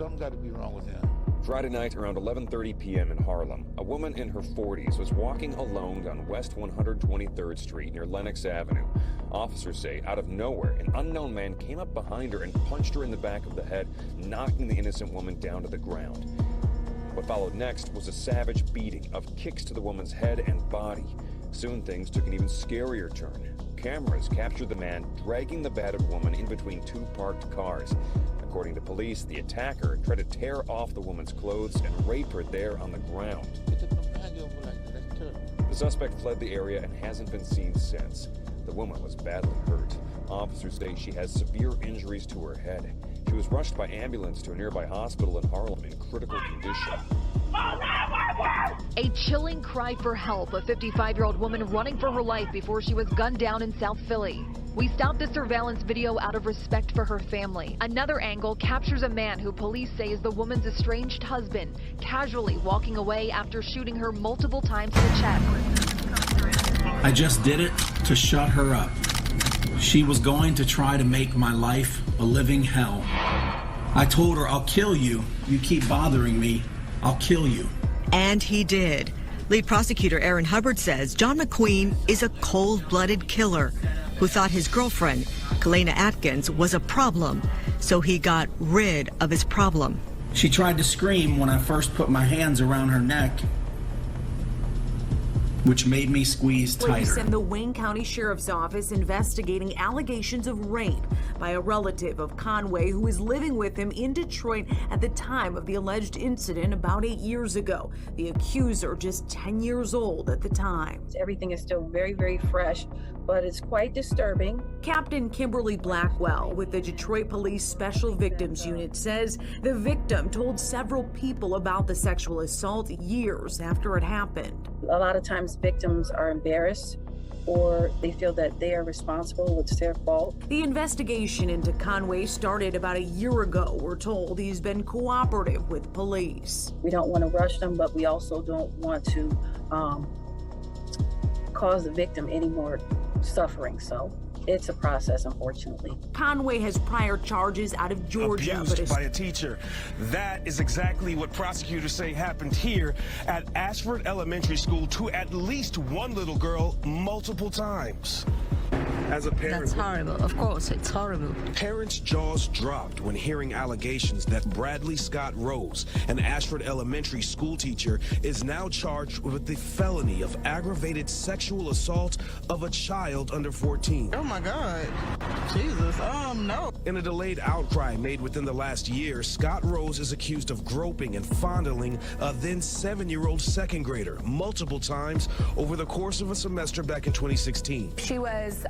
Something got to be wrong with him. Friday night around 11:30 p.m. in Harlem, a woman in her 40s was walking alone down West 123rd Street near Lenox Avenue. Officers say out of nowhere, an unknown man came up behind her and punched her in the back of the head, knocking the innocent woman down to the ground. What followed next was a savage beating of kicks to the woman's head and body. Soon things took an even scarier turn. Cameras captured the man dragging the battered woman in between two parked cars. According to police, the attacker tried to tear off the woman's clothes and rape her there on the ground. The suspect fled the area and hasn't been seen since. The woman was badly hurt. Officers say she has severe injuries to her head. She was rushed by ambulance to a nearby hospital in Harlem in critical condition. A chilling cry for help. A 55-year-old woman running for her life before she was gunned down in South Philly. We stopped the surveillance video out of respect for her family. Another angle captures a man who police say is the woman's estranged husband, casually walking away after shooting her multiple times in the chest. I just did it to shut her up. She was going to try to make my life a living hell. I told her, I'll kill you. You keep bothering me. I'll kill you. And he did. Lead prosecutor Aaron Hubbard says John McQueen is a cold-blooded killer who thought his girlfriend, Kalena Atkins, was a problem, so he got rid of his problem. She tried to scream when I first put my hands around her neck, which made me squeeze tighter. Police in the Wayne County Sheriff's Office investigating allegations of rape by a relative of Conway who was living with him in Detroit at the time of the alleged incident about 8 years ago. The accuser just 10 years old at the time. Everything is still very, very fresh, but it's quite disturbing. Captain Kimberly Blackwell with the Detroit Police Special Victims Unit says the victim told several people about the sexual assault years after it happened. A lot of times victims are embarrassed or they feel that they are responsible, it's their fault. The investigation into Conway started about a year ago. We're told he's been cooperative with police. We don't want to rush them, but we also don't want to cause the victim any more suffering. So it's a process, unfortunately. Conway has prior charges out of Georgia. Abused by a teacher. That is exactly what prosecutors say happened here at Ashford Elementary School to at least one little girl multiple times. As a parent, that's horrible. Of course, it's horrible. Parents' jaws dropped when hearing allegations that Bradley Scott Rose, an Ashford Elementary school teacher, is now charged with the felony of aggravated sexual assault of a child under 14. Oh my God. Jesus, no. In a delayed outcry made within the last year, Scott Rose is accused of groping and fondling a then 7-year-old second grader multiple times over the course of a semester back in 2016. She was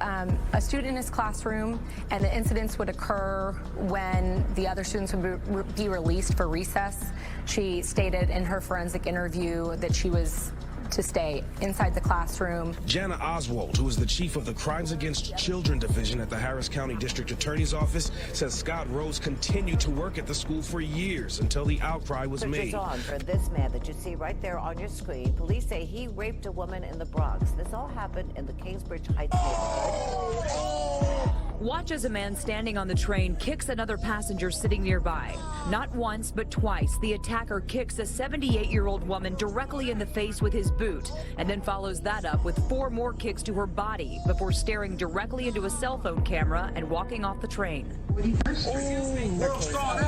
a student in his classroom, and the incidents would occur when the other students would be released for recess. She stated in her forensic interview that she was to stay inside the classroom. Jana Oswald, who is the chief of the Crimes Against Children Division at the Harris County District Attorney's Office, says Scott Rose continued to work at the school for years until the outcry was made. On for this man that you see right there on your screen. Police say he raped a woman in the Bronx. This all happened in the Kingsbridge Heights neighborhood. Watch as a man standing on the train kicks another passenger sitting nearby. Not once, but twice, the attacker kicks a 78-year-old woman directly in the face with his boot, and then follows that up with 4 more kicks to her body before staring directly into a cell phone camera and walking off the train.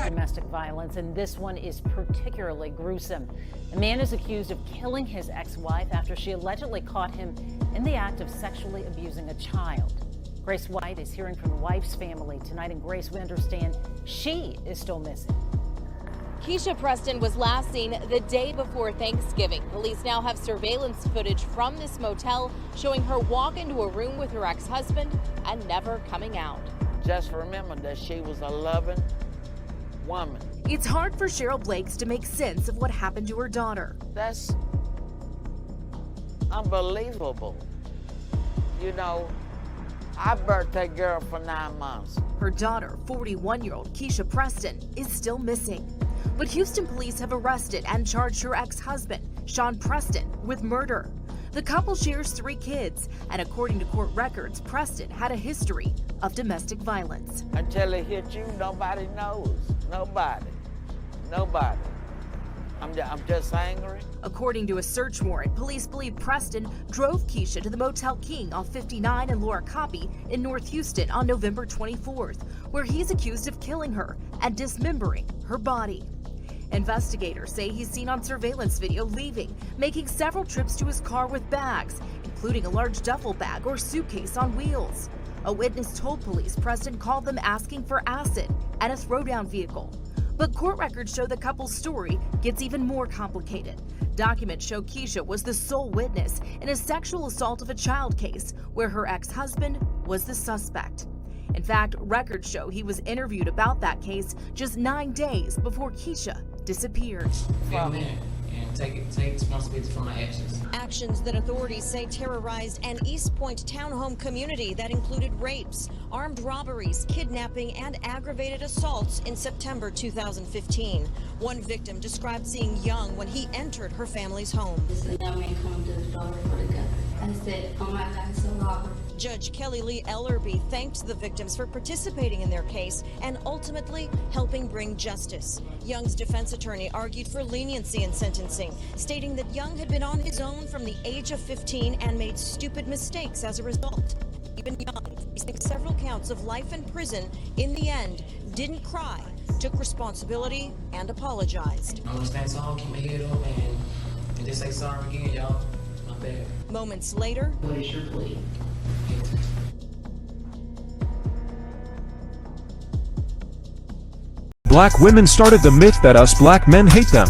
Domestic violence, and this one is particularly gruesome. A man is accused of killing his ex-wife after she allegedly caught him in the act of sexually abusing a child. Grace White is hearing from the wife's family tonight, and Grace, we understand she is still missing. Keisha Preston was last seen the day before Thanksgiving. Police now have surveillance footage from this motel showing her walk into a room with her ex-husband and never coming out. Just remember that she was a loving woman. It's hard for Cheryl Blakes to make sense of what happened to her daughter. That's unbelievable. You know, I birthed that girl for 9 months. Her daughter, 41-year-old Keisha Preston, is still missing. But Houston police have arrested and charged her ex-husband, Sean Preston, with murder. The couple shares 3 kids, and according to court records, Preston had a history of domestic violence. Until it hit you, nobody knows. Nobody. Nobody. I'm just angry. According to a search warrant, police believe Preston drove Keisha to the Motel King off 59 and Laura Copy in North Houston on November 24th, where he's accused of killing her and dismembering her body. Investigators say he's seen on surveillance video leaving, making several trips to his car with bags, including a large duffel bag or suitcase on wheels. A witness told police Preston called them asking for acid and a throwdown vehicle. But court records show the couple's story gets even more complicated. Documents show Keisha was the sole witness in a sexual assault of a child case where her ex-husband was the suspect. In fact, records show he was interviewed about that case just 9 days before Keisha disappeared. And take responsibility for my actions. Actions that authorities say terrorized an East Point townhome community that included rapes, armed robberies, kidnapping, and aggravated assaults in September 2015. One victim described seeing Young when he entered her family's home. This young man come to the door for the gun. I said, oh my God, it's a robber. Judge Kelly Lee Ellerby thanked the victims for participating in their case and ultimately helping bring justice. Young's defense attorney argued for leniency in sentencing, stating that Young had been on his own from the age of 15 and made stupid mistakes as a result. Even Young, facing several counts of life in prison, in the end, didn't cry, took responsibility, and apologized. I'm gonna stand tall, keep my head up, and just say sorry again, y'all. My bad. Moments later, What is your plea? Black women started the myth that us black men hate them.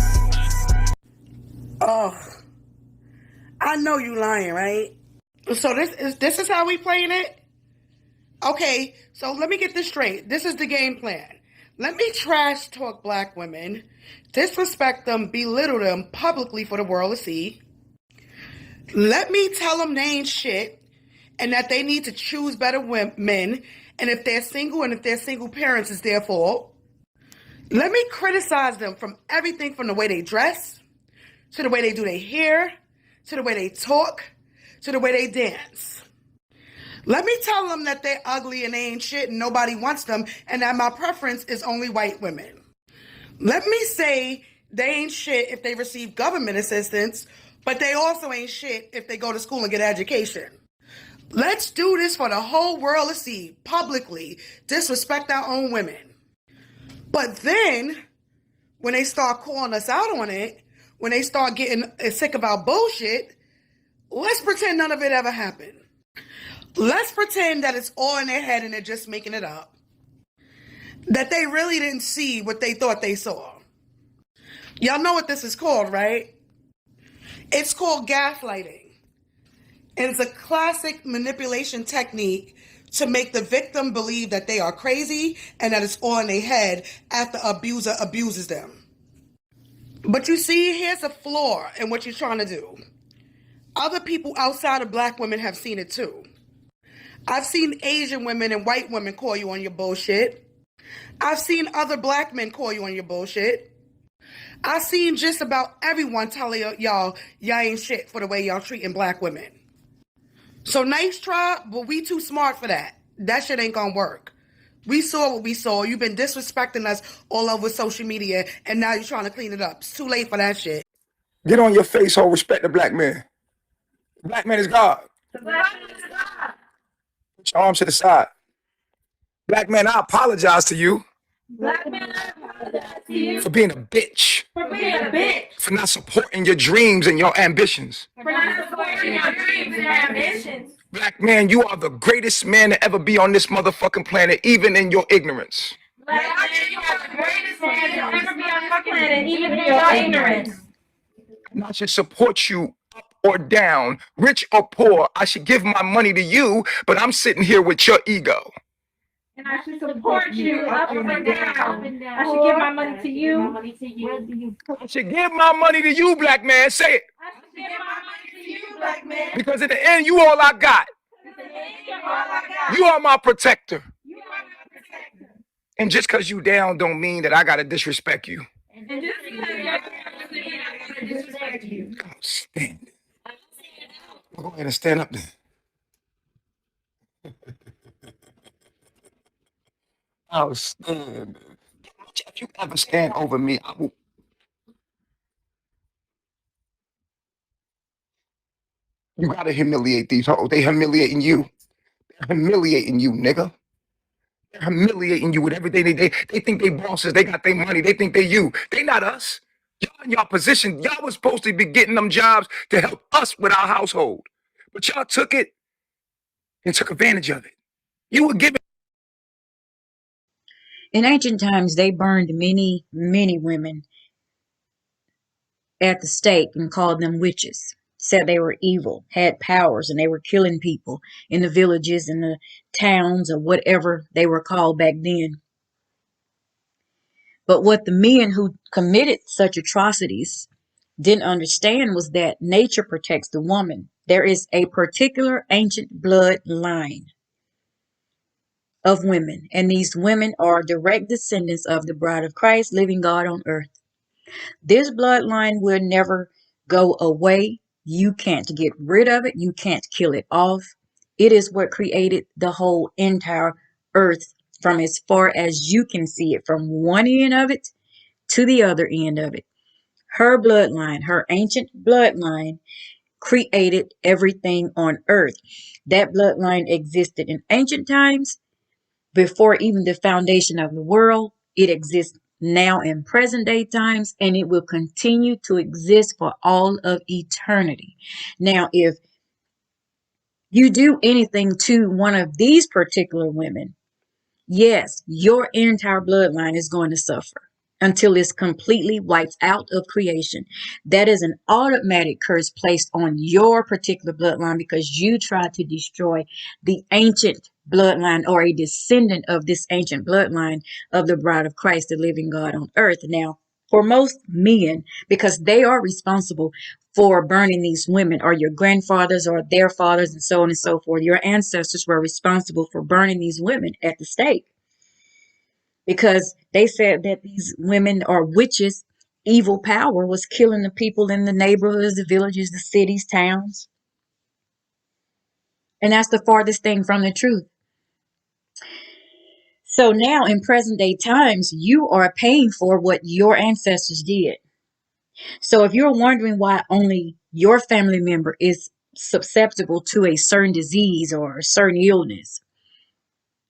Oh, I know you lying, right? So this is how we playing it? Okay, so let me get this straight. This is the game plan. Let me trash talk black women, disrespect them, belittle them publicly for the world to see. Let me tell them they ain't shit and that they need to choose better men, and if they're single and if they're single parents, it's their fault. Let me criticize them from everything from the way they dress, to the way they do their hair, to the way they talk, to the way they dance. Let me tell them that they're ugly and they ain't shit and nobody wants them and that my preference is only white women. Let me say they ain't shit if they receive government assistance, but they also ain't shit if they go to school and get education. Let's do this for the whole world to see, publicly, disrespect our own women. But then, when they start calling us out on it, when they start getting sick of our bullshit, let's pretend none of it ever happened. Let's pretend that it's all in their head and they're just making it up. That they really didn't see what they thought they saw. Y'all know what this is called, right? It's called gaslighting. And it's a classic manipulation technique to make the victim believe that they are crazy and that it's all in their head after the abuser abuses them. But you see, here's a flaw in what you're trying to do. Other people outside of black women have seen it too. I've seen Asian women and white women call you on your bullshit. I've seen other black men call you on your bullshit. I've seen just about everyone tell y'all ain't shit for the way y'all treating black women. So nice try, but we too smart for that. That shit ain't gonna work. We saw what we saw. You've been disrespecting us all over social media, and now you're trying to clean it up. It's too late for that shit. Get on your face, ho. Respect the black man. The black man is God. The black man is God. Put your arms to the side. Black man, I apologize to you. Black man, I apologize to you. For being a bitch. For being a bitch. For not supporting your dreams and your ambitions. For not supporting your dreams and ambitions. Black man, you are the greatest man to ever be on this motherfucking planet, even in your ignorance. Black man, you are the greatest man to ever be on the planet, even in your ignorance. And I should support you up or down, rich or poor. I should give my money to you, but I'm sitting here with your ego. And I should support you up and down. I should give my money to you. I should give my money to you, black man. Say it. I should give my money to you, black man. Because at the end, you all I got. You are my protector. And just because you down don't mean that I got to disrespect you. And just because you're down doesn't mean I got to disrespect you. Come on, stand. Go ahead and stand up then. Outstanding. If you ever stand over me, I will. You gotta humiliate these hoes. They humiliating you. They're humiliating you, nigga. They're humiliating you with everything. They think they bosses. They got their money. They think they you. They not us. Y'all in y'all position. Y'all was supposed to be getting them jobs to help us with our household. But y'all took it and took advantage of it. You were given. In ancient times, they burned many, many women at the stake and called them witches. Said they were evil, had powers, and they were killing people in the villages and the towns or whatever they were called back then. But what the men who committed such atrocities didn't understand was that nature protects the woman. There is a particular ancient bloodline of women, and these women are direct descendants of the bride of Christ, living God on earth. This bloodline will never go away. You can't get rid of it. You can't kill it off. It is what created the whole entire earth from as far as you can see it, from one end of it to the other end of it. Her bloodline, her ancient bloodline, created everything on earth. That bloodline existed in ancient times before even the foundation of the world. It exists now in present day times, and it will continue to exist for all of eternity. Now, if you do anything to one of these particular women, yes, your entire bloodline is going to suffer until it's completely wiped out of creation. That is an automatic curse placed on your particular bloodline because you tried to destroy the ancient bloodline or a descendant of this ancient bloodline of the bride of Christ, the living God on earth. Now, for most men, because they are responsible for burning these women, or your grandfathers or their fathers and so on and so forth, your ancestors were responsible for burning these women at the stake. Because they said that these women are witches, evil power was killing the people in the neighborhoods, the villages, the cities, towns. And that's the farthest thing from the truth. So now in present day times, you are paying for what your ancestors did. So if you're wondering why only your family member is susceptible to a certain disease or a certain illness,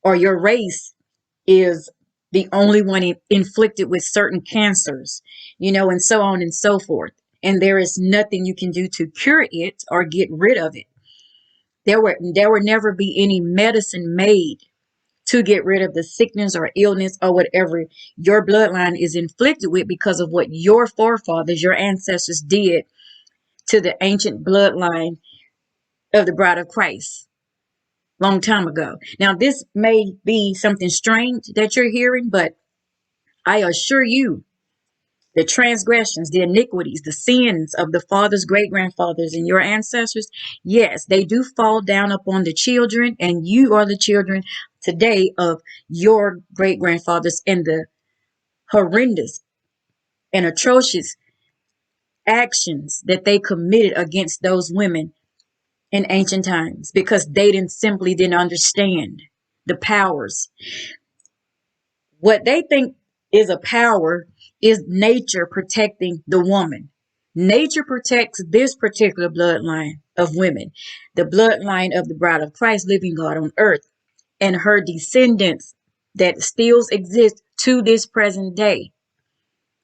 or your race is the only one inflicted with certain cancers, and so on and so forth. And there is nothing you can do to cure it or get rid of it. There would never be any medicine made to get rid of the sickness or illness or whatever your bloodline is inflicted with because of what your forefathers, your ancestors did to the ancient bloodline of the bride of Christ long time ago. Now, this may be something strange that you're hearing, but I assure you, the transgressions, the iniquities, the sins of the fathers, great grandfathers, and your ancestors, yes, they do fall down upon the children, and you are the children today of your great grandfathers, and the horrendous and atrocious actions that they committed against those women in ancient times because they simply didn't understand the powers. What they think is a power is nature protecting the woman. Nature protects this particular bloodline of women, the bloodline of the bride of Christ, living God on earth, and her descendants that still exist to this present day.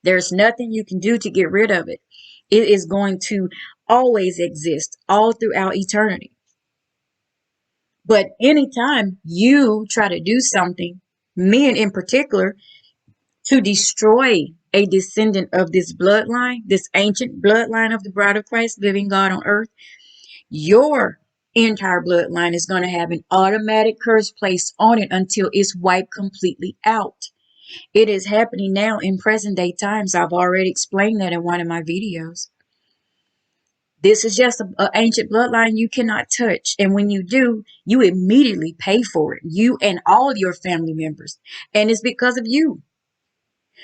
There's nothing you can do to get rid of it. It is going to always exist all throughout eternity. But anytime you try to do something, men in particular, to destroy a descendant of this bloodline, this ancient bloodline of the bride of Christ, living God on earth, your entire bloodline is going to have an automatic curse placed on it until it's wiped completely out. It is happening now in present day times. I've already explained that in one of my videos. This is just an ancient bloodline you cannot touch. And when you do, you immediately pay for it. You and all your family members. And it's because of you.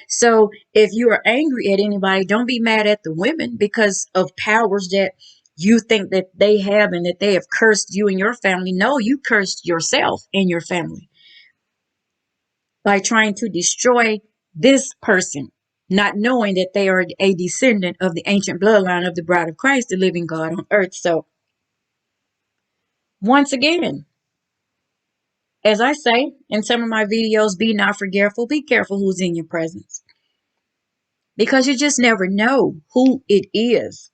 So if you are angry at anybody, don't be mad at the women because of powers that you think that they have and that they have cursed you and your family. No, you cursed yourself and your family by trying to destroy this person, not knowing that they are a descendant of the ancient bloodline of the bride of Christ, the living God on earth. So once again, as I say in some of my videos, be not forgetful, be careful who's in your presence, because you just never know who it is.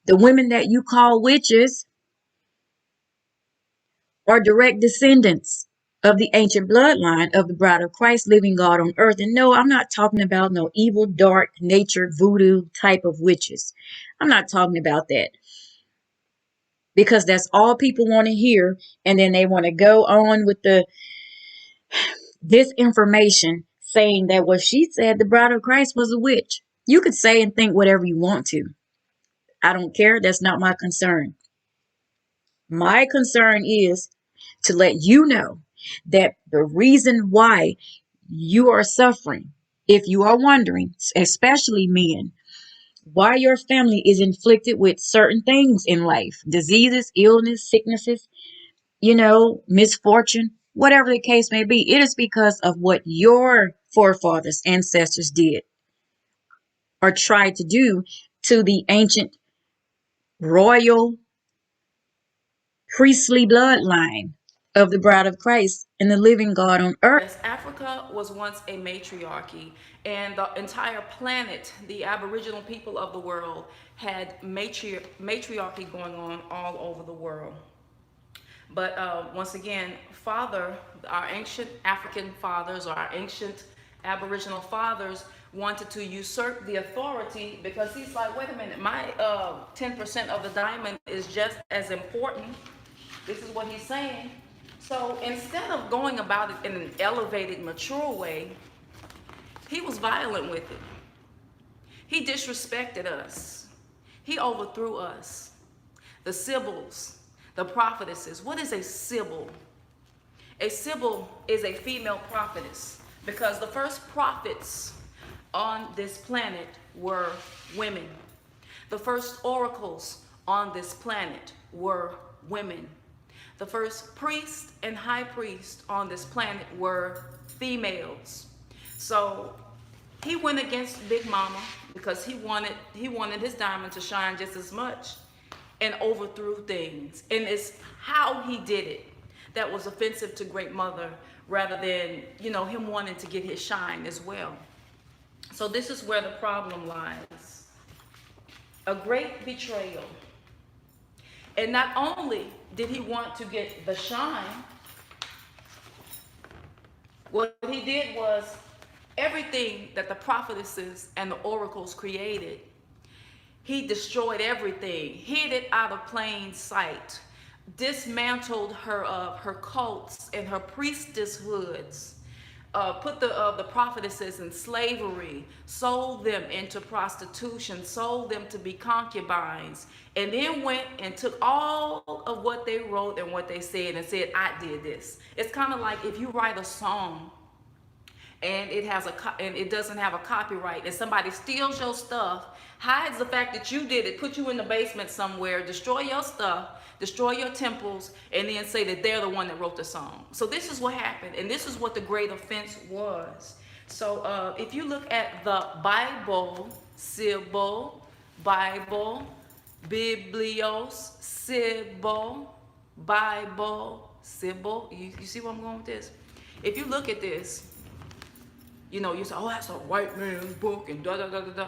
The women that you call witches are direct descendants of the ancient bloodline of the bride of Christ, living God on earth. And no, I'm not talking about no evil, dark, natured, voodoo type of witches. I'm not talking about that, because that's all people want to hear. And then they want to go on with the disinformation saying that, well, she said the bride of Christ was a witch. You could say and think whatever you want to. I don't care. That's not my concern. My concern is to let you know that the reason why you are suffering, if you are wondering, especially men, why your family is inflicted with certain things in life, diseases, illness, sicknesses, misfortune, whatever the case may be, it is because of what your forefathers, ancestors did or tried to do to the ancient royal priestly bloodline of the bride of Christ and the living God on earth. Yes, Africa was once a matriarchy, and the entire planet, the Aboriginal people of the world, had matriarchy going on all over the world. But once again, our ancient African fathers, or our ancient Aboriginal fathers, wanted to usurp the authority, because he's like, wait a minute, my 10% of the diamond is just as important. This is what he's saying. So instead of going about it in an elevated, mature way, he was violent with it. He disrespected us. He overthrew us. The sibyls, the prophetesses. What is a sibyl? A sibyl is a female prophetess, because the first prophets on this planet were women. The first oracles on this planet were women. The first priest and high priest on this planet were females. So he went against Big Mama because he wanted his diamond to shine just as much, and overthrew things. And it's how he did it that was offensive to Great Mother, rather than, him wanting to get his shine as well. So this is where the problem lies. A great betrayal. And not only did he want to get the shine, what he did was everything that the prophetesses and the oracles created, he destroyed everything, hid it out of plain sight, dismantled her cults and her priestesshoods, put the prophetesses in slavery, sold them into prostitution, sold them to be concubines, and then went and took all of what they wrote and what they said and said, I did this. It's kind of like if you write a song and it doesn't have a copyright, and somebody steals your stuff, hides the fact that you did it, put you in the basement somewhere, destroy your stuff, destroy your temples, and then say that they're the one that wrote the song. So this is what happened, and this is what the great offense was. So if you look at the Bible, Sybil, Bible, Biblios, Sybil, Bible, Sybil, you see where I'm going with this? If you look at this, you say, oh, that's a white man's book, and da-da-da-da-da.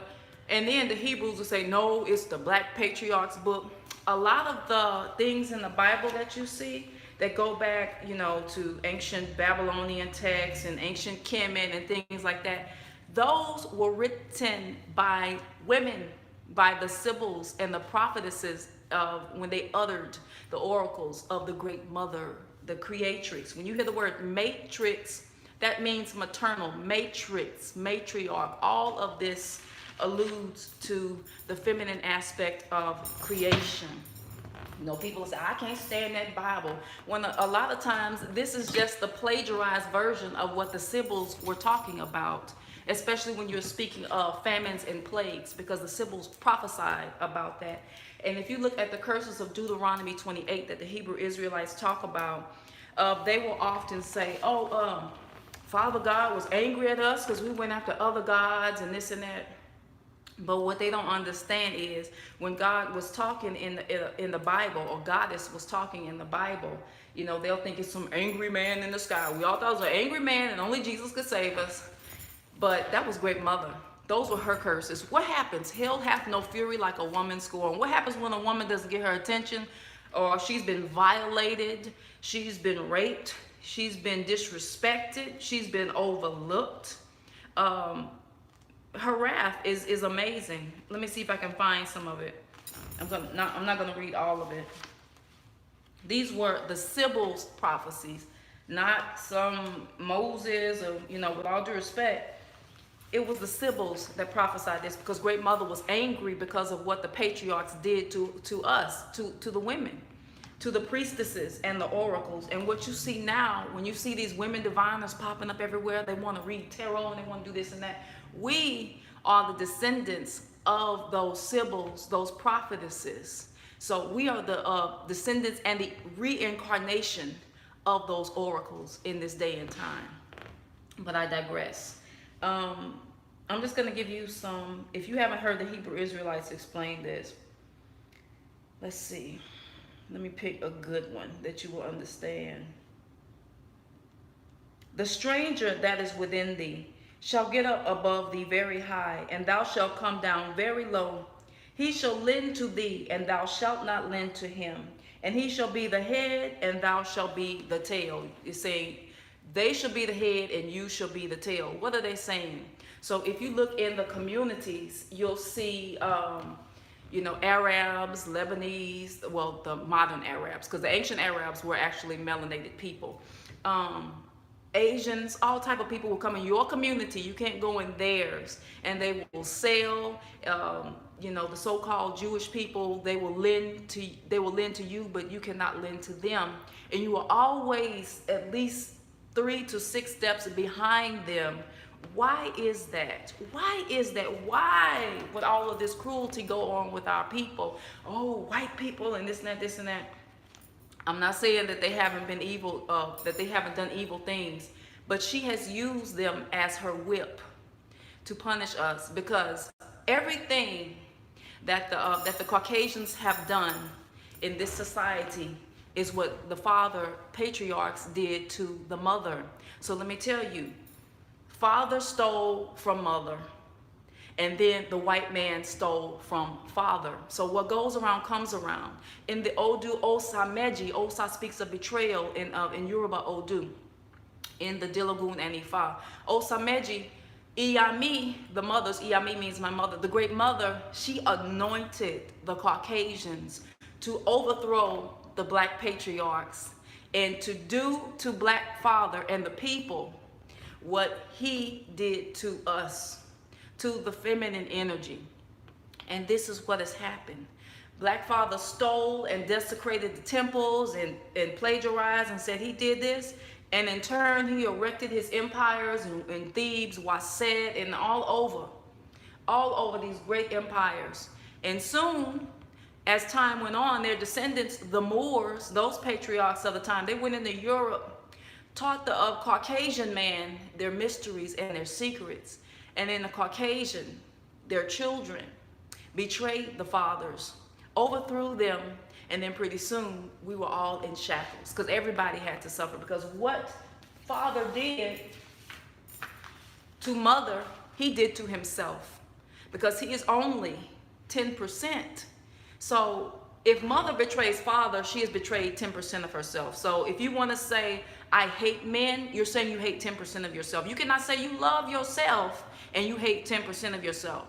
And then the Hebrews will say, no, it's the Black Patriarch's book. A lot of the things in the Bible that you see that go back, to ancient Babylonian texts and ancient Kemet and things like that, those were written by women, by the sibyls and the prophetesses when they uttered the oracles of the Great Mother, the Creatrix. When you hear the word matrix, that means maternal, matrix, matriarch. All of this alludes to the feminine aspect of creation. People say, I can't stand that Bible. When a lot of times, this is just the plagiarized version of what the sibyls were talking about, especially when you're speaking of famines and plagues, because the sibyls prophesied about that. And if you look at the curses of Deuteronomy 28 that the Hebrew Israelites talk about, they will often say, Father God was angry at us because we went after other gods and this and that. But what they don't understand is when God was talking in the Bible, or Goddess was talking in the Bible, you know, they'll think it's some angry man in the sky. We all thought it was an angry man and only Jesus could save us. But that was Great Mother. Those were her curses. What happens? Hell hath no fury like a woman scorned. What happens when a woman doesn't get her attention, or she's been violated, she's been raped, she's been disrespected, she's been overlooked? Her wrath is amazing. Let me see if I can find some of it. I'm not gonna read all of it. These were the Sibyl's prophecies, not some Moses, or, you know, with all due respect, it was the Sibyl's that prophesied this, because Great Mother was angry because of what the patriarchs did to us, to the women, to the priestesses and the oracles. And what you see now, when you see these women diviners popping up everywhere, they want to read tarot and they want to do this and that. We are the descendants of those Sibyl's, those prophetesses. So we are the descendants and the reincarnation of those oracles in this day and time. But I digress. I'm just going to give you some, if you haven't heard the Hebrew Israelites explain this, let's see. Let me pick a good one that you will understand. The stranger that is within thee shall get up above thee very high, and thou shalt come down very low. He shall lend to thee, and thou shalt not lend to him. And he shall be the head, and thou shalt be the tail. It's saying they shall be the head, and you shall be the tail. What are they saying? So if you look in the communities, you'll see, you know, Arabs, Lebanese, well, the modern Arabs, because the ancient Arabs were actually melanated people. Asians, all type of people will come in your community. You can't go in theirs, and they will sell. You know, the so-called Jewish people, they will lend to you, but you cannot lend to them, and you are always at least 3 to 6 steps behind them. Why is that? Why is that? Why would all of this cruelty go on with our people? Oh, white people and this and that, this and that. I'm not saying that they haven't been evil, that they haven't done evil things, but she has used them as her whip to punish us, because everything that the Caucasians have done in this society is what the father patriarchs did to the mother. So let me tell you, father stole from mother, and then the white man stole from father. So what goes around comes around. In the Odu Osa Meji, Osa speaks of betrayal in Yoruba Odu, in the Dilagun and Ifa. Osa Meji, Iyami, the mothers, Iyami means my mother, the great mother, she anointed the Caucasians to overthrow the black patriarchs and to do to black father and the people what he did to us, to the feminine energy. And this is what has happened. Black father stole and desecrated the temples and plagiarized and said he did this. And in turn, he erected his empires in Thebes, Waset, and all over these great empires. And soon, as time went on, their descendants, the Moors, those patriarchs of the time, they went into Europe, taught the Caucasian man their mysteries and their secrets. And in the Caucasian, their children betrayed the fathers, overthrew them, and then pretty soon we were all in shackles, because everybody had to suffer. Because what father did to mother, he did to himself, because he is only 10%. So if mother betrays father, she has betrayed 10% of herself. So if you want to say, I hate men, you're saying you hate 10% of yourself. You cannot say you love yourself and you hate 10% of yourself.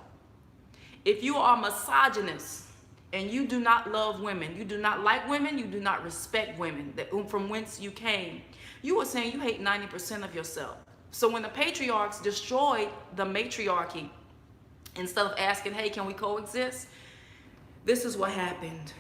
If you are misogynist and you do not love women, you do not like women, you do not respect women, from whence you came, you are saying you hate 90% of yourself. So when the patriarchs destroyed the matriarchy, instead of asking, hey, can we coexist? This is what happened.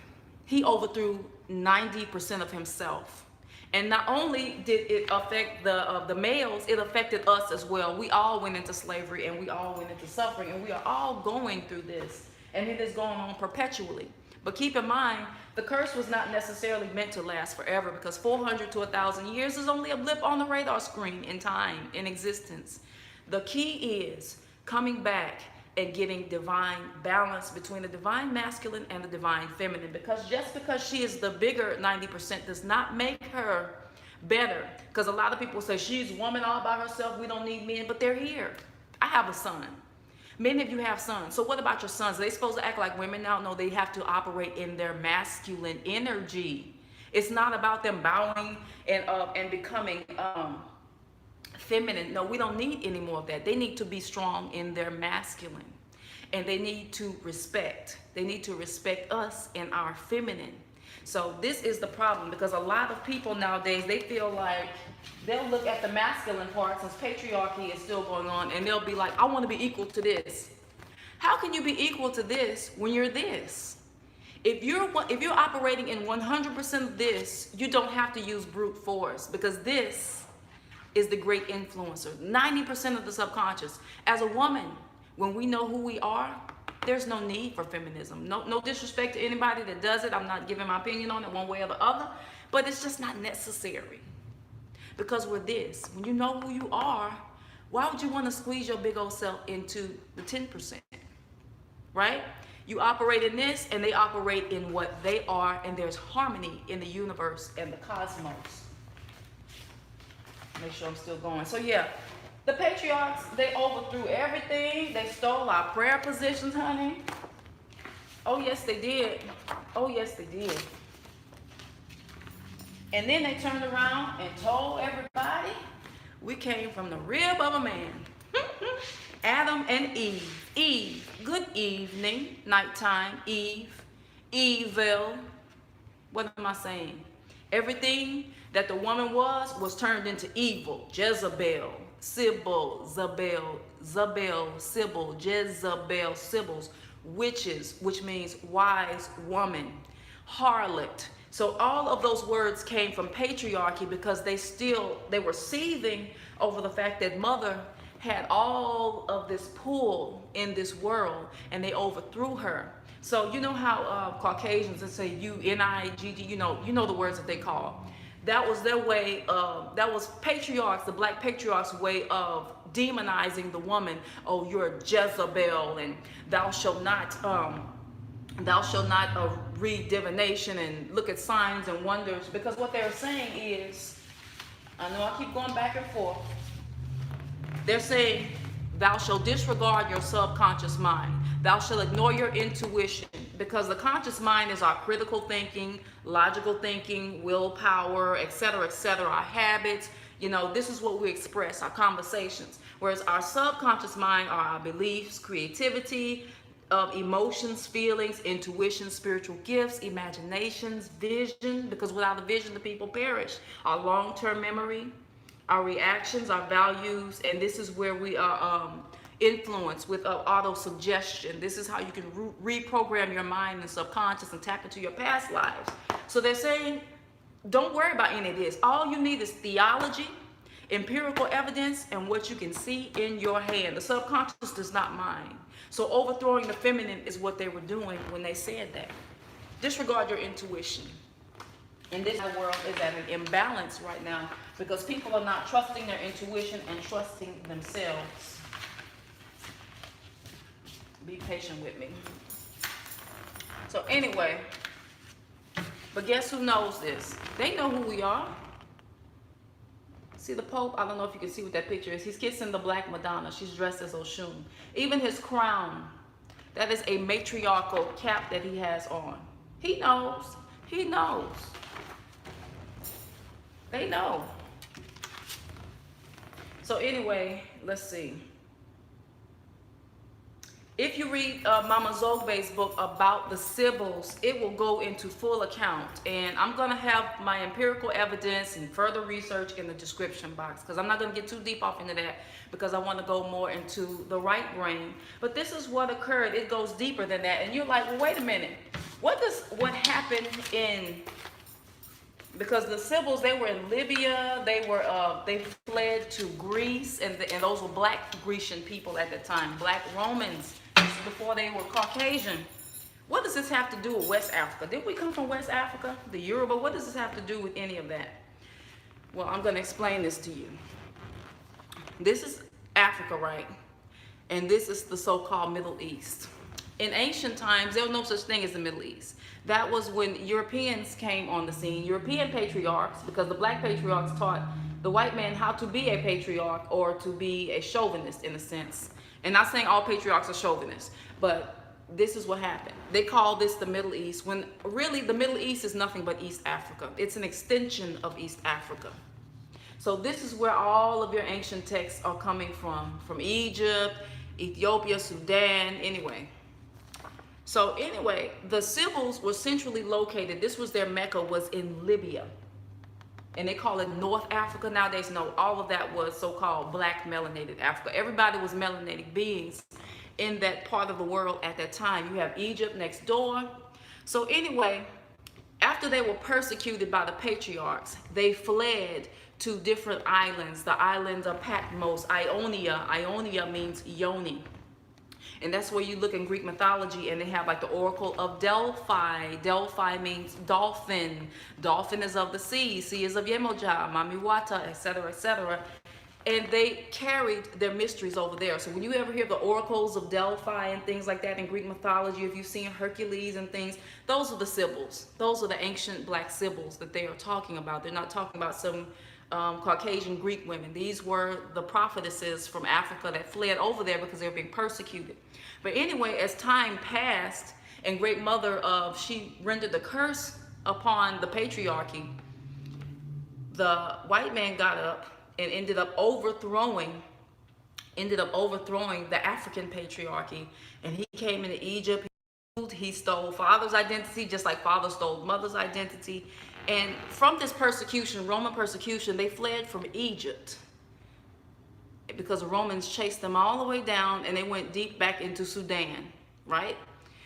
He overthrew 90% of himself. And not only did it affect the males, it affected us as well. We all went into slavery and we all went into suffering, and we are all going through this. And it is going on perpetually. But keep in mind, the curse was not necessarily meant to last forever, because 400 to 1,000 years is only a blip on the radar screen in time, in existence. The key is coming back and getting divine balance between the divine masculine and the divine feminine, because just because she is the bigger 90% does not make her better. Because a lot of people say she's a woman all by herself, we don't need men, but they're here. I have a son. Many of you have sons. So what about your sons? Are they supposed to act like women now? No, they have to operate in their masculine energy. It's not about them bowing and becoming feminine. No, we don't need any more of that. They need to be strong in their masculine, and they need to respect. They need to respect us and our feminine. So this is the problem, because a lot of people nowadays, they feel like they'll look at the masculine part, since patriarchy is still going on, and they'll be like, I want to be equal to this. How can you be equal to this when you're this? If you're operating in 100% of this, you don't have to use brute force, because this is the great influencer. 90% of the subconscious. As a woman, when we know who we are, there's no need for feminism. No disrespect to anybody that does it. I'm not giving my opinion on it one way or the other, but it's just not necessary, because we're this. When you know who you are, why would you want to squeeze your big old self into the 10%? Right? You operate in this, and they operate in what they are, and there's harmony in the universe and the cosmos. Make sure I'm still going. So yeah, the patriarchs, they overthrew everything. They stole our prayer positions, honey. Oh yes, they did. Oh yes, they did. And then they turned around and told everybody we came from the rib of a man. Adam and Eve. Eve, good evening, nighttime. Eve, evil. What am I saying? Everything that the woman was turned into evil. Jezebel, Sybil, Zabel, Sybil, Jezebel, Sybil's, witches, which means wise woman, harlot. So all of those words came from patriarchy, because they were seething over the fact that mother had all of this pull in this world, and they overthrew her. So you know how Caucasians, that say U-N-I-G-G, you know the words that they call. That was their way of, that was patriarchs, the black patriarchs' way of demonizing the woman. Oh, you're a Jezebel, and thou shalt not read divination and look at signs and wonders. Because what they're saying is, I know I keep going back and forth, they're saying, thou shalt disregard your subconscious mind. Thou shalt ignore your intuition, because the conscious mind is our critical thinking, logical thinking, willpower, etc., our habits. This is what we express, our conversations. Whereas our subconscious mind are our beliefs, creativity, emotions, feelings, intuition, spiritual gifts, imaginations, vision, because without the vision, the people perish. Our long-term memory, our reactions, our values, and this is where we are influenced with auto-suggestion. This is how you can reprogram your mind and subconscious and tap into your past lives. So they're saying, don't worry about any of this. All you need is theology, empirical evidence, and what you can see in your hand. The subconscious does not mind. So overthrowing the feminine is what they were doing when they said that. Disregard your intuition. And this world is at an imbalance right now, because people are not trusting their intuition and trusting themselves. Be patient with me. So anyway, but guess who knows this? They know who we are. See the Pope? I don't know if you can see what that picture is. He's kissing the Black Madonna. She's dressed as Oshun. Even his crown, that is a matriarchal cap that he has on. He knows. He knows. They know. So anyway, let's see. If you read Mama Zogbe's book about the Sibyls, it will go into full account. And I'm going to have my empirical evidence and further research in the description box, because I'm not going to get too deep off into that, because I want to go more into the right brain. But this is what occurred. It goes deeper than that. And you're like, well, wait a minute. What happened in... Because the Sibyls, they were in Libya, they fled to Greece, and those were black Grecian people at the time, black Romans, before they were Caucasian. What does this have to do with West Africa? Did we come from West Africa, the Yoruba? What does this have to do with any of that? Well, I'm going to explain this to you. This is Africa, right? And this is the so-called Middle East. In ancient times, there was no such thing as the Middle East. That was when Europeans came on the scene, European patriarchs, because the black patriarchs taught the white man how to be a patriarch or to be a chauvinist in a sense. And not saying all patriarchs are chauvinists, but this is what happened. They call this the Middle East, when really the Middle East is nothing but East Africa. It's an extension of East Africa. So this is where all of your ancient texts are coming from Egypt, Ethiopia, Sudan, anyway. So anyway, the Sibyls were centrally located. This was their Mecca, was in Libya. And they call it North Africa nowadays. No, all of that was so-called black melanated Africa. Everybody was melanated beings in that part of the world at that time. You have Egypt next door. So anyway, after they were persecuted by the patriarchs, they fled to different islands. The islands of Patmos, Ionia. Ionia means Yoni. And that's where you look in Greek mythology and they have like the Oracle of Delphi. Delphi means dolphin. Dolphin is of the sea. Sea is of Yemoja, Mamiwata, etc., etc. And they carried their mysteries over there. So when you ever hear the oracles of Delphi and things like that in Greek mythology, if you've seen Hercules and things, those are the Sibyls. Those are the ancient black Sibyls that they are talking about. They're not talking about some Caucasian Greek women. These were the prophetesses from Africa that fled over there because they were being persecuted. But anyway, as time passed and Great Mother she rendered the curse upon the patriarchy, the white man got up and ended up overthrowing the African patriarchy. And he came into Egypt. He stole father's identity just like father stole mother's identity. And from this persecution, Roman persecution, they fled from Egypt because the Romans chased them all the way down and they went deep back into Sudan, right?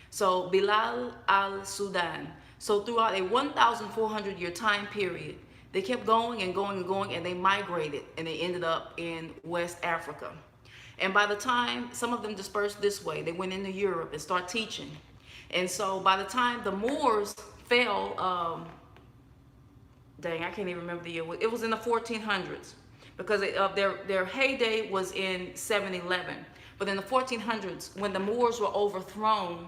So Bilal al-Sudan. So throughout a 1,400 year time period, they kept going and going and going, and they migrated and they ended up in West Africa. And by the time some of them dispersed this way, they went into Europe and started teaching. And so by the time the Moors fell, dang, I can't even remember the year. It was in the 1400s because their heyday was in 711. But in the 1400s, when the Moors were overthrown,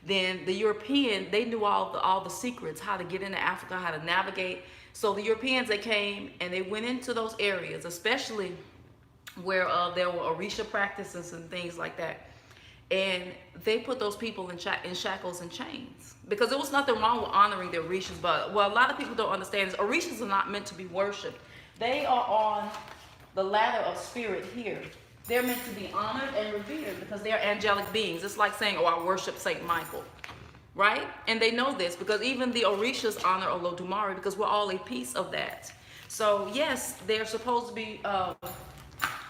then the European, they knew all the secrets, how to get into Africa, how to navigate. So the Europeans, they came and they went into those areas, especially where there were Orisha practices and things like that. And they put those people in shackles and chains because there was nothing wrong with honoring the Orishas. But what a lot of people don't understand is Orishas are not meant to be worshipped. They are on the ladder of spirit here. They're meant to be honored and revered because they're angelic beings. It's like saying, oh, I worship Saint Michael, right? And they know this because even the Orishas honor Olodumare because we're all a piece of that. So yes, they're supposed to be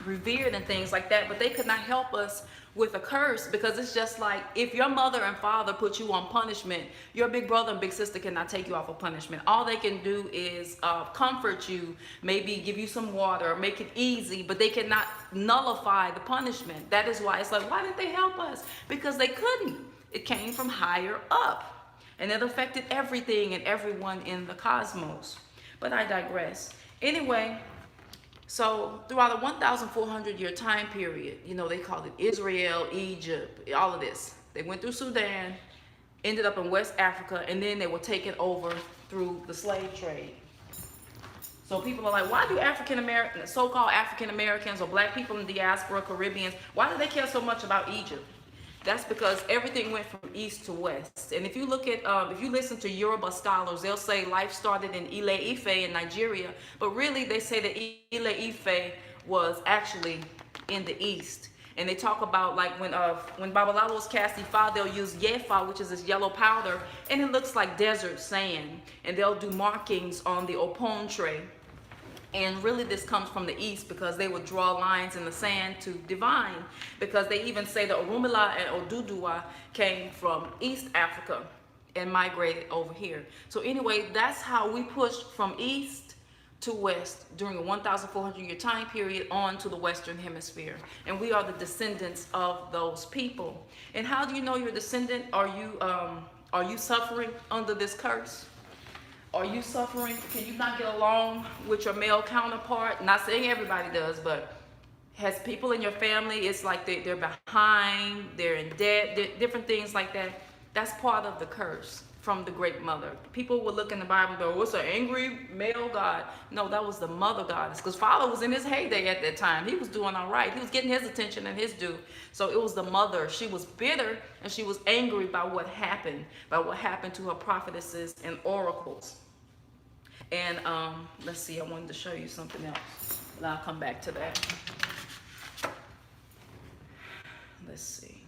revered and things like that, but they could not help us with a curse because it's just like if your mother and father put you on punishment, your big brother and big sister cannot take you off of punishment. All they can do is comfort you, maybe give you some water, make it easy, but they cannot nullify the punishment. That is why it's like, why didn't they help us? Because they couldn't. It came from higher up and it affected everything and everyone in the cosmos. But I digress. Anyway, so throughout a 1,400 year time period, you know, they called it Israel, Egypt, all of this. They went through Sudan, ended up in West Africa, and then they were taken over through the slave trade. So people are like, why do so-called African Americans or black people in the diaspora, Caribbeans, why do they care so much about Egypt? That's because everything went from east to west. And if you look at, if you listen to Yoruba scholars, they'll say life started in Ile-Ife in Nigeria, but really they say that Ile-Ife was actually in the east. And they talk about like when Babalalos cast Ifa, they'll use Yefa, which is this yellow powder, and it looks like desert sand. And they'll do markings on the opon tray. And really this comes from the east because they would draw lines in the sand to divine, because they even say that Orunmila and Oduduwa came from East Africa and migrated over here. So anyway, that's how we pushed from east to west during a 1,400-year time period on to the Western Hemisphere. And we are the descendants of those people. And how do you know you're a descendant? Are you suffering under this curse? Are you suffering? Can you not get along with your male counterpart? Not saying everybody does, but has people in your family, it's like they're behind, they're in debt, different things like that. That's part of the curse from the great mother. People would look in the Bible and go, what's an angry male God? No, that was the mother goddess, because father was in his heyday at that time. He was doing all right. He was getting his attention and his due. So it was the mother. She was bitter and she was angry by what happened to her prophetesses and oracles. And let's see, I wanted to show you something else, but I'll come back to that. Let's see.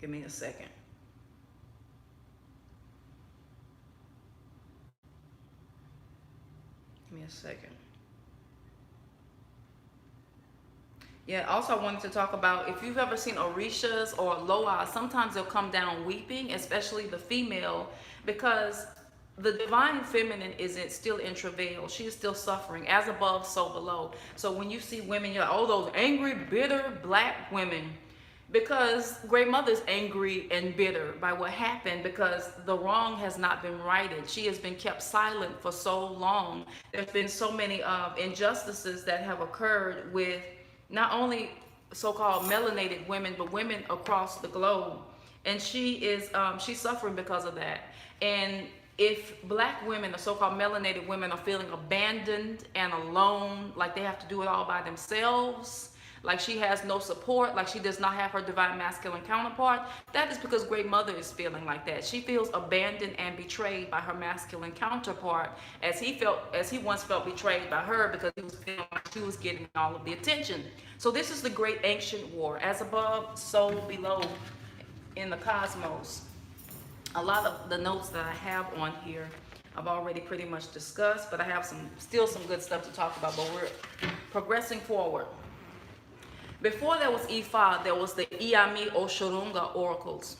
Give me a second. Give me a second. Yeah, also I wanted to talk about, if you've ever seen Orishas or Loas, sometimes they'll come down weeping, especially the female, because the divine feminine isn't still in travail. She is still suffering. As above, so below. So when you see women, you're like, oh, those angry, bitter black women, because Great Mother is angry and bitter by what happened, because the wrong has not been righted. She has been kept silent for so long. There's been so many injustices that have occurred with not only so-called melanated women, but women across the globe. And she's suffering because of that. And if black women, the so-called melanated women, are feeling abandoned and alone, like they have to do it all by themselves, like she has no support, like she does not have her divine masculine counterpart, that is because Great Mother is feeling like that. She feels abandoned and betrayed by her masculine counterpart, as he once felt betrayed by her, because he was feeling like she was getting all of the attention. So this is the great ancient war, as above, so below in the cosmos. A lot of the notes that I have on here I've already pretty much discussed, but I have still some good stuff to talk about, but we're progressing forward. Before there was Ifa, there was the Iami Oshorunga oracles.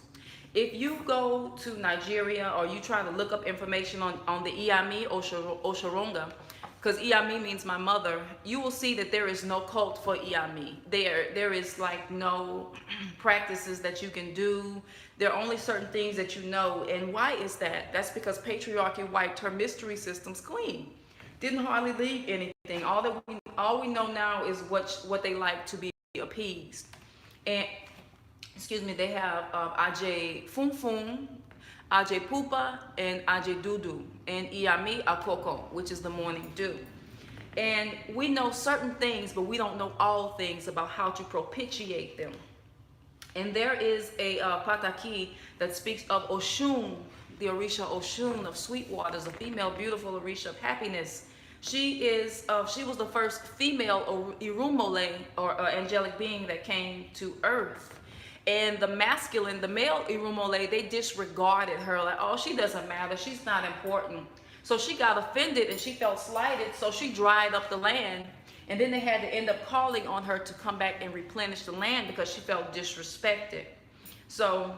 If you go to Nigeria or you try to look up information on the Iami Oshorunga, because Iami means my mother, you will see that there is no cult for Iami. There is like no practices that you can do. There are only certain things that you know. And why is that? That's because patriarchy wiped her mystery systems clean. Didn't hardly leave anything. All we know now is what they like to be appeased. And excuse me, they have Aje Funfun, Aje Pupa, and Aje Dudu, and Iami Akoko, which is the morning dew. And we know certain things, but we don't know all things about how to propitiate them. And there is a pataki that speaks of Oshun, the Orisha Oshun of sweet waters, a female beautiful Orisha of happiness. She was the first female Irumole, or angelic being that came to earth. And the male Irumole, they disregarded her, like, oh, she doesn't matter, she's not important. So she got offended and she felt slighted, so she dried up the land. And then they had to end up calling on her to come back and replenish the land because she felt disrespected. So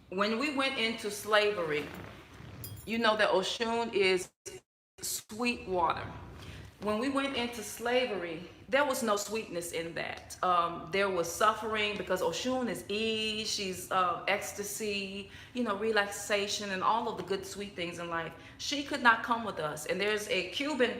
when we went into slavery, you know that Oshun is sweet water. When we went into slavery, there was no sweetness in that. There was suffering, because Oshun is ease, she's ecstasy, relaxation, and all of the good sweet things in life. She could not come with us. And there's a Cuban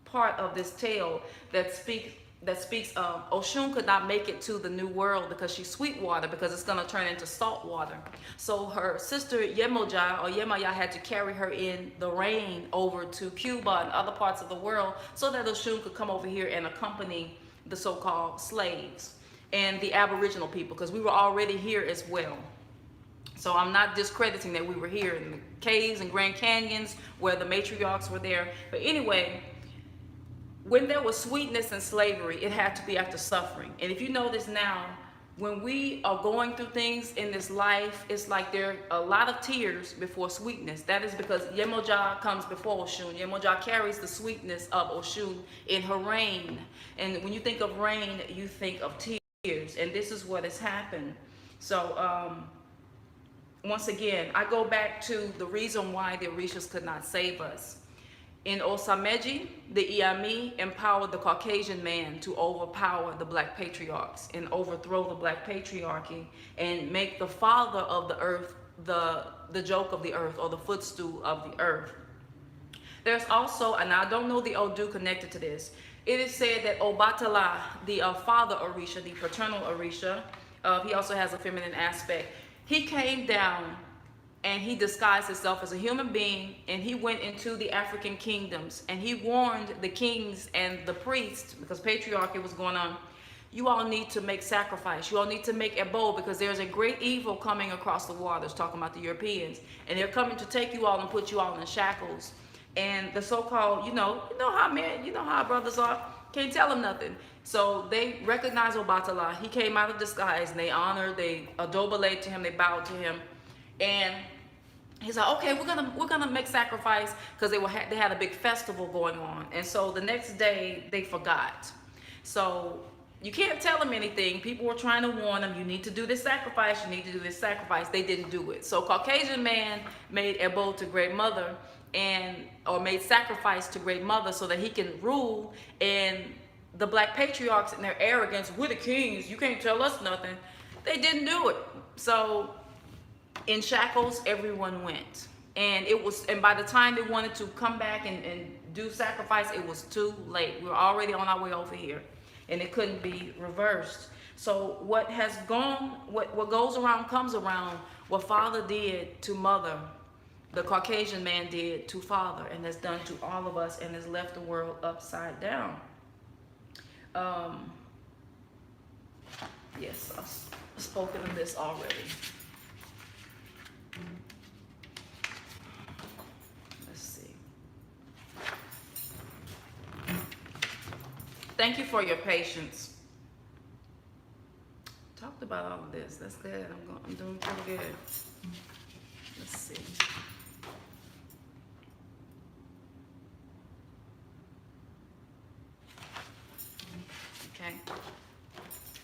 part of this tale that speaks of Oshun could not make it to the New World because she's sweet water, because it's going to turn into salt water. So her sister Yemoja or Yemaya had to carry her in the rain over to Cuba and other parts of the world so that Oshun could come over here and accompany the so-called slaves and the Aboriginal people, because we were already here as well. So I'm not discrediting that we were here in the caves and Grand Canyons where the matriarchs were there. But anyway, when there was sweetness in slavery, it had to be after suffering. And if you notice now, when we are going through things in this life, it's like there are a lot of tears before sweetness. That is because Yemoja comes before Oshun. Yemoja carries the sweetness of Oshun in her rain. And when you think of rain, you think of tears. And this is what has happened. So once again, I go back to the reason why the Orishas could not save us. In Osameji, the Iami empowered the Caucasian man to overpower the black patriarchs and overthrow the black patriarchy and make the father of the earth the joke of the earth, or the footstool of the earth. There's also, and I don't know the Odu connected to this, it is said that Obatala, the father Orisha, the paternal Orisha, he also has a feminine aspect. He came down and he disguised himself as a human being, and he went into the African kingdoms and he warned the kings and the priests, because patriarchy was going on, you all need to make sacrifice. You all need to make ebo, because there's a great evil coming across the waters, talking about the Europeans, and they're coming to take you all and put you all in shackles. And the so-called, you know how men, you know how brothers are, can't tell them nothing. So they recognized Obatala. He came out of disguise, and they honored, they adobelate to him, they bowed to him, and he's like, okay, we're gonna make sacrifice, because they had a big festival going on. And so the next day they forgot. So you can't tell them anything. People were trying to warn them, you need to do this sacrifice, you need to do this sacrifice. They didn't do it. So Caucasian man made ebo to Great Mother, or made sacrifice to Great Mother so that he can rule. And the black patriarchs in their arrogance, we're the kings, you can't tell us nothing. They didn't do it. So in shackles, everyone went. And by the time they wanted to come back and do sacrifice, it was too late. We were already on our way over here, and it couldn't be reversed. So what goes around comes around. What father did to mother, the Caucasian man did to father, and has done to all of us, and has left the world upside down. Yes, I've spoken of this already. Let's see. Thank you for your patience. Talked about all of this. That's good. I'm doing pretty good. Let's see. Okay.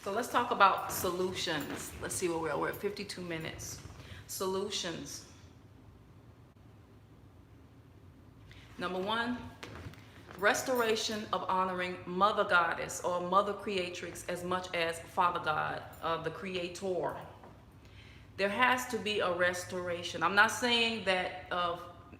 So let's talk about solutions. Let's see where we're at 52 minutes. Solutions. Number one, restoration of honoring Mother Goddess or Mother Creatrix as much as Father God, the Creator. There has to be a restoration. I'm not saying that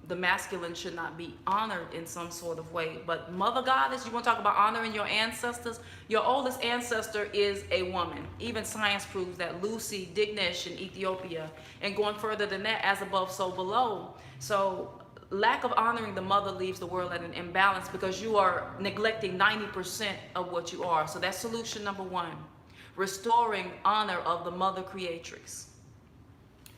the masculine should not be honored in some sort of way, but Mother Goddess, you want to talk about honoring your ancestors? Your oldest ancestor is a woman. Even science proves that. Lucy Dignesh in Ethiopia, and going further than that, as above, so below. So lack of honoring the mother leaves the world at an imbalance, because you are neglecting 90% of what you are. So that's solution number one, restoring honor of the Mother Creatrix.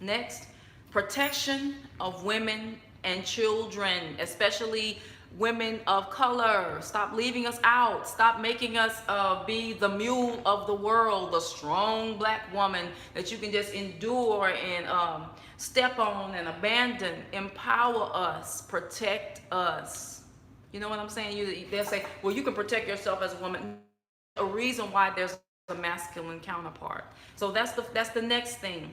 Next, protection of women and children, especially women of color. Stop leaving us out. Stop making us be the mule of the world, the strong black woman that you can just endure and step on and abandon. Empower us, protect us. You know what I'm saying? They'll say, well, you can protect yourself as a woman. A reason why there's a masculine counterpart. So that's the next thing.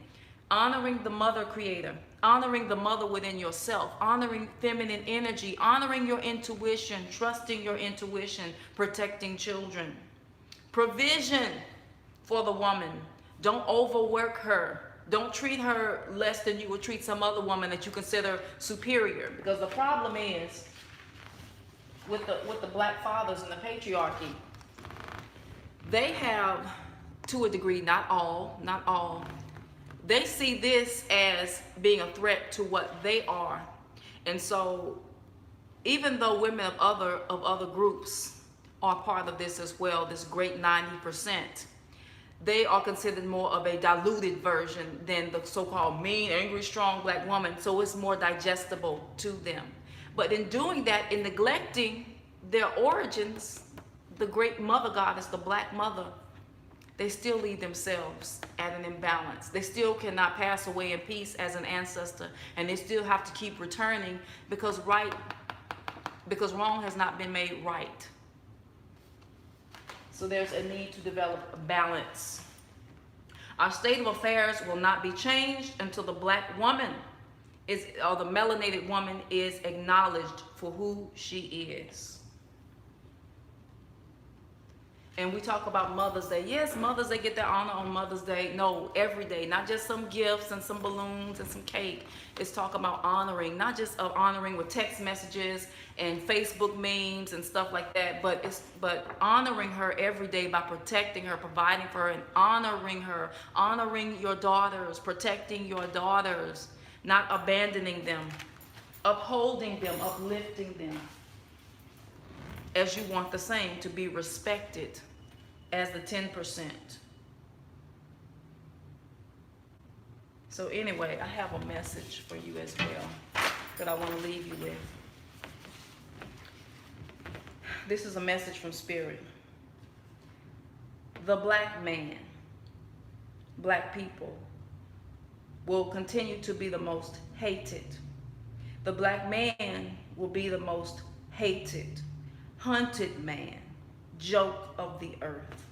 Honoring the mother creator, honoring the mother within yourself, honoring feminine energy, honoring your intuition, trusting your intuition, protecting children. Provision for the woman. Don't overwork her. Don't treat her less than you would treat some other woman that you consider superior. Because the problem is with the black fathers and the patriarchy, they have, to a degree, not all, they see this as being a threat to what they are. And so even though women of other groups are part of this as well, this great 90%, they are considered more of a diluted version than the so-called mean, angry, strong black woman. So it's more digestible to them. But in doing that, in neglecting their origins, the great mother goddess, the black mother, they still leave themselves at an imbalance. They still cannot pass away in peace as an ancestor, and they still have to keep returning because wrong has not been made right. So there's a need to develop a balance. Our state of affairs will not be changed until the black woman or the melanated woman is acknowledged for who she is. And we talk about Mother's Day. Yes, Mother's Day get their honor on Mother's Day. No, every day, not just some gifts and some balloons and some cake. It's talk about honoring, not just honoring with text messages and Facebook memes and stuff like that, but honoring her every day by protecting her, providing for her, and honoring her, honoring your daughters, protecting your daughters, not abandoning them, upholding them, uplifting them, as you want the same to be respected as the 10%. So anyway, I have a message for you as well that I want to leave you with. This is a message from Spirit. The black man, black people, will continue to be the most hated. The black man will be the most hated, hunted man, joke of the earth.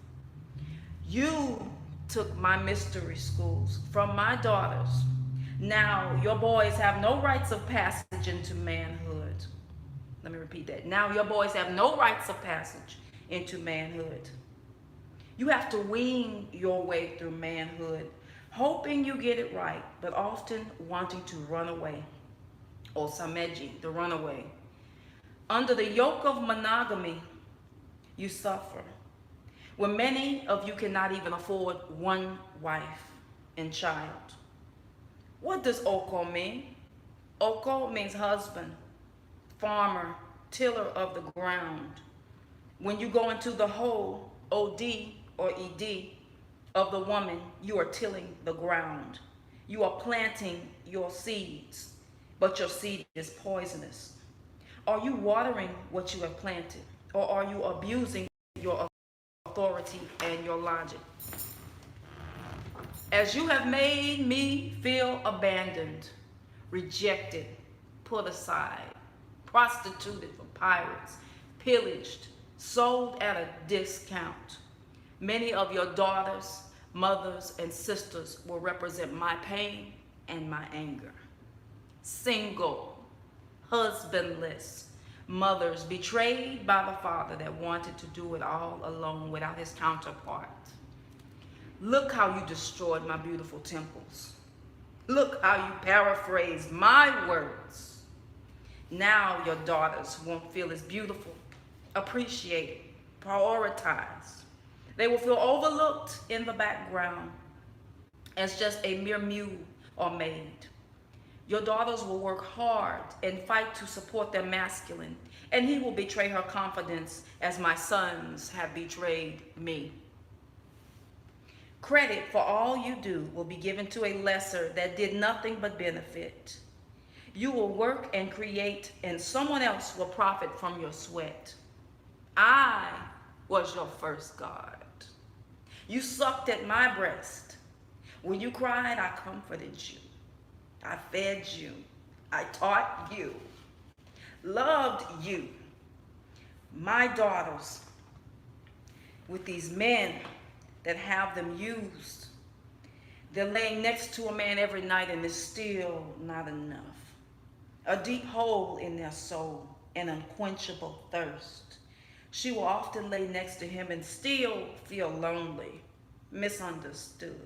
You took my mystery schools from my daughters. Now your boys have no rites of passage into manhood. Let me repeat that. Now your boys have no rites of passage into manhood. You have to wing your way through manhood, hoping you get it right, but often wanting to run away. Or sameji, the runaway. Under the yoke of monogamy, you suffer. When many of you cannot even afford one wife and child. What does Oko mean? Oko means husband, farmer, tiller of the ground. When you go into the hole, OD or ED, of the woman, you are tilling the ground. You are planting your seeds, but your seed is poisonous. Are you watering what you have planted, or are you abusing your authority and your logic? As you have made me feel abandoned, rejected, put aside, prostituted for pirates, pillaged, sold at a discount, many of your daughters, mothers, and sisters will represent my pain and my anger. Single, husbandless mothers betrayed by the father that wanted to do it all alone without his counterpart. Look how you destroyed my beautiful temples. Look how you paraphrased my words. Now your daughters won't feel as beautiful, appreciated, prioritized. They will feel overlooked in the background as just a mere mule or maid. Your daughters will work hard and fight to support their masculine, and he will betray her confidence as my sons have betrayed me. Credit for all you do will be given to a lesser that did nothing but benefit. You will work and create, and someone else will profit from your sweat. I was your first God. You sucked at my breast. When you cried, I comforted you. I fed you. I taught you. Loved you. My daughters, with these men that have them used, they're laying next to a man every night and it's still not enough. A deep hole in their soul, an unquenchable thirst. She will often lay next to him and still feel lonely, misunderstood,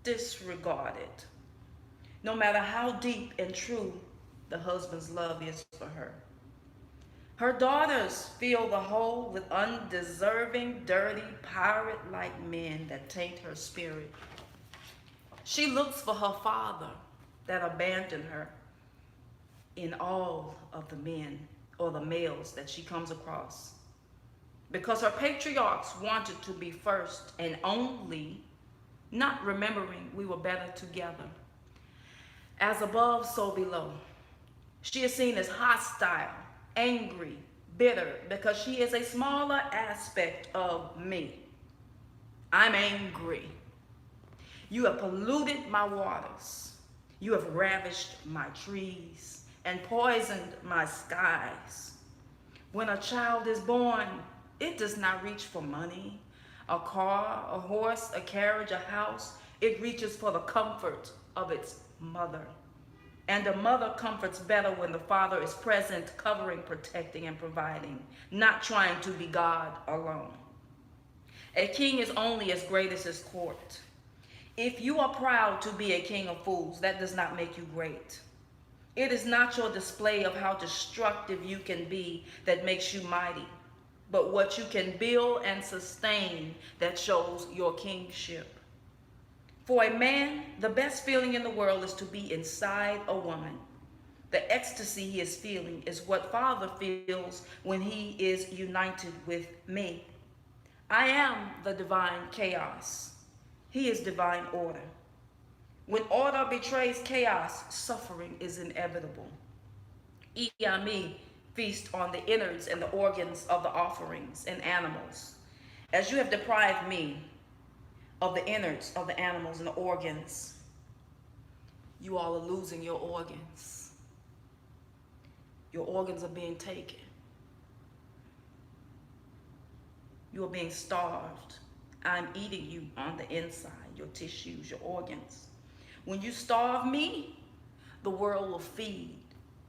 disregarded. No matter how deep and true the husband's love is for her. Her daughters fill the hole with undeserving, dirty, pirate-like men that taint her spirit. She looks for her father that abandoned her in all of the men or the males that she comes across. Because her patriarchs wanted to be first and only, not remembering we were better together. As above, so below. She is seen as hostile, angry, bitter, because she is a smaller aspect of me. I'm angry. You have polluted my waters. You have ravished my trees and poisoned my skies. When a child is born, it does not reach for money, a car, a horse, a carriage, a house. It reaches for the comfort of its mother And a mother comforts better when the father is present, covering, protecting, and providing, not trying to be God alone. A king is only as great as his court. If you are proud to be a king of fools, that does not make you great. It is not your display of how destructive you can be that makes you mighty, but what you can build and sustain that shows your kingship. For a man, the best feeling in the world is to be inside a woman. The ecstasy he is feeling is what Father feels when he is united with me. I am the divine chaos. He is divine order. When order betrays chaos, suffering is inevitable. Iyami feast on the innards and the organs of the offerings and animals. As you have deprived me of the innards of the animals and the organs, you all are losing your organs. Your organs are being taken. You are being starved. I'm eating you on the inside, your tissues, your organs. When you starve me, the world will feed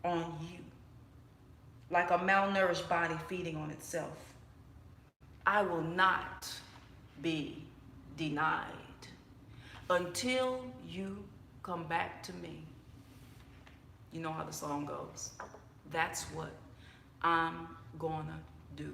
on you, like a malnourished body feeding on itself. I will not be denied until you come back to me. You know how the song goes. That's what I'm gonna do.